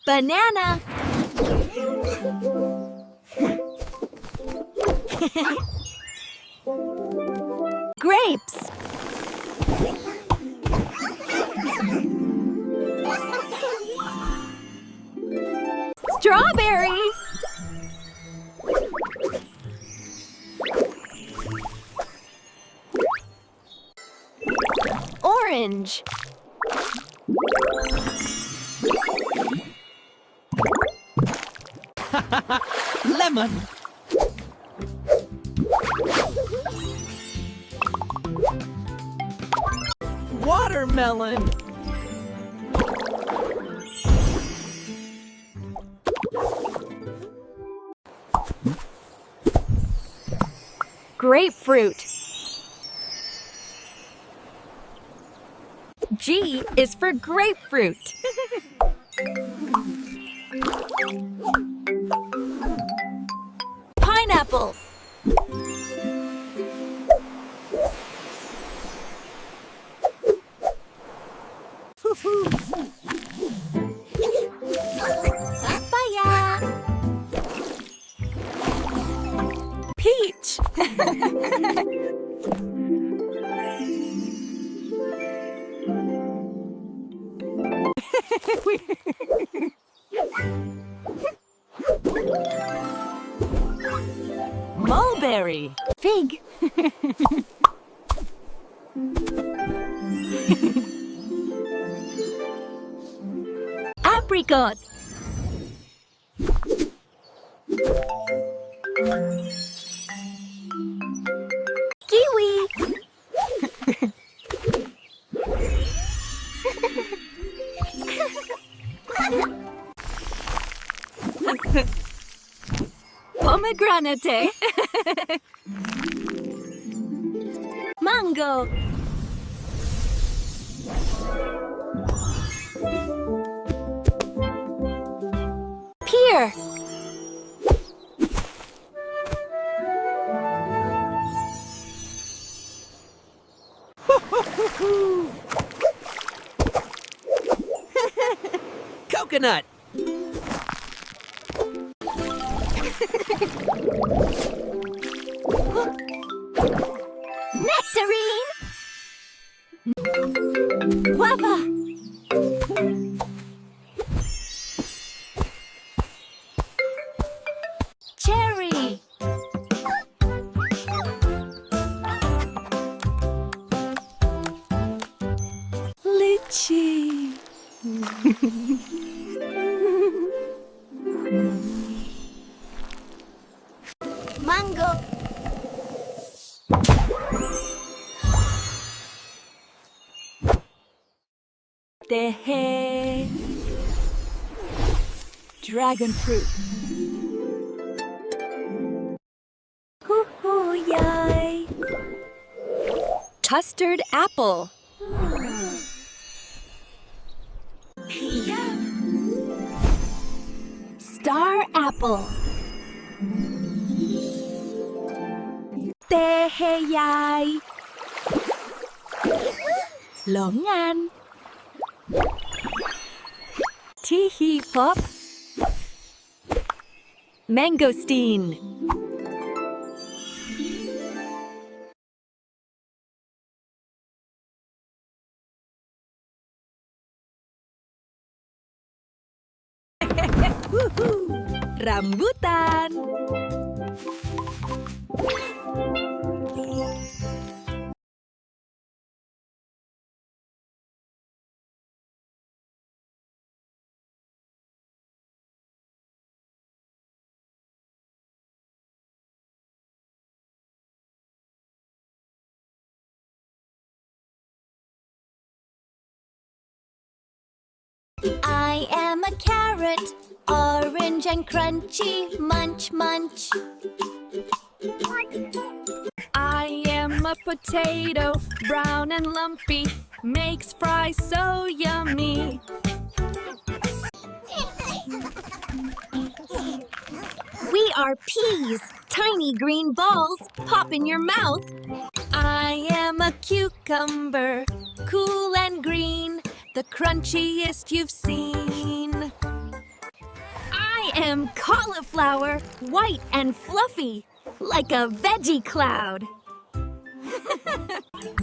Banana. Grapes. Strawberry. Orange. Lemon. Watermelon. Grapefruit. G is for grapefruit. Pineapple. Papaya. Peach. Mulberry. Fig. Apricot. Kiwi. Pomegranate. Mango. Pear. Coconut. Nectarine. Guava. Cherry. Lychee. Mango. Tehe. Dragon fruit. Hoo-hoo, yay. Custard apple. Star apple. Teheyay. Longan. Teehee pop. Mangosteen. Rambutan. I am a carrot, orange and crunchy, munch, munch. I am a potato, brown and lumpy, makes fries so yummy. We are peas, tiny green balls, pop in your mouth. I am a cucumber, cool and green, the crunchiest you've seen. am cauliflower, white and fluffy, like a veggie cloud.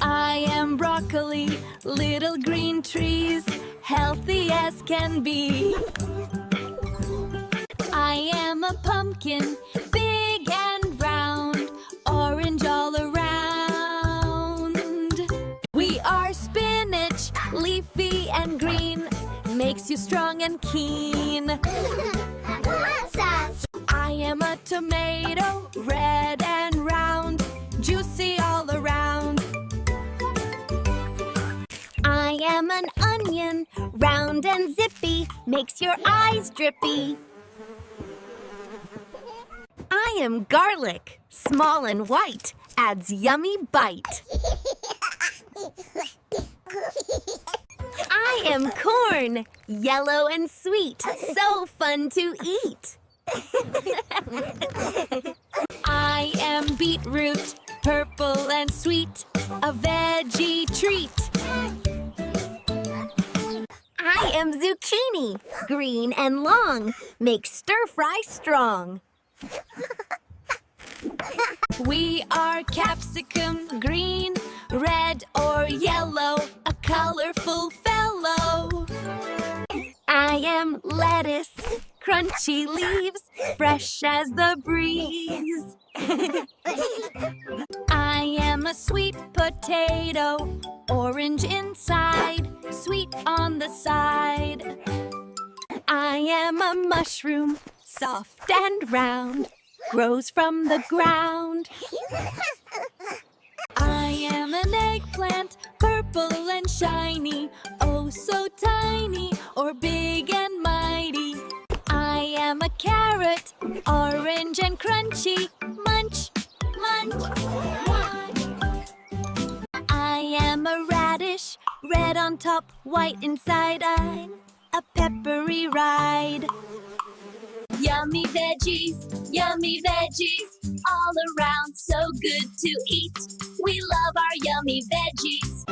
I am broccoli, little green trees, healthy as can be. I am a pumpkin, big and round, orange all around. We are spinach, leafy and green, makes you strong and keen. I am a tomato, red and round, juicy all around. I am an onion, round and zippy, makes your eyes drippy. I am garlic, small and white, adds yummy bite. I am corn, yellow and sweet, so fun to eat. I am beetroot, purple and sweet, a veggie treat. I am zucchini, green and long, makes stir-fry strong. We are capsicum, green, red or yellow, a colorful fellow. I am lettuce, crunchy leaves, fresh as the breeze. I am a sweet potato, orange inside, sweet on the side. I am a mushroom, soft and round, grows from the ground. I am an eggplant, purple and shiny, oh so tiny, or big and mighty. I am a carrot, orange and crunchy, munch, munch, munch. I am a radish, red on top, white inside. I'm a peppery ride. Yummy veggies, all around, so good to eat. We love our yummy veggies.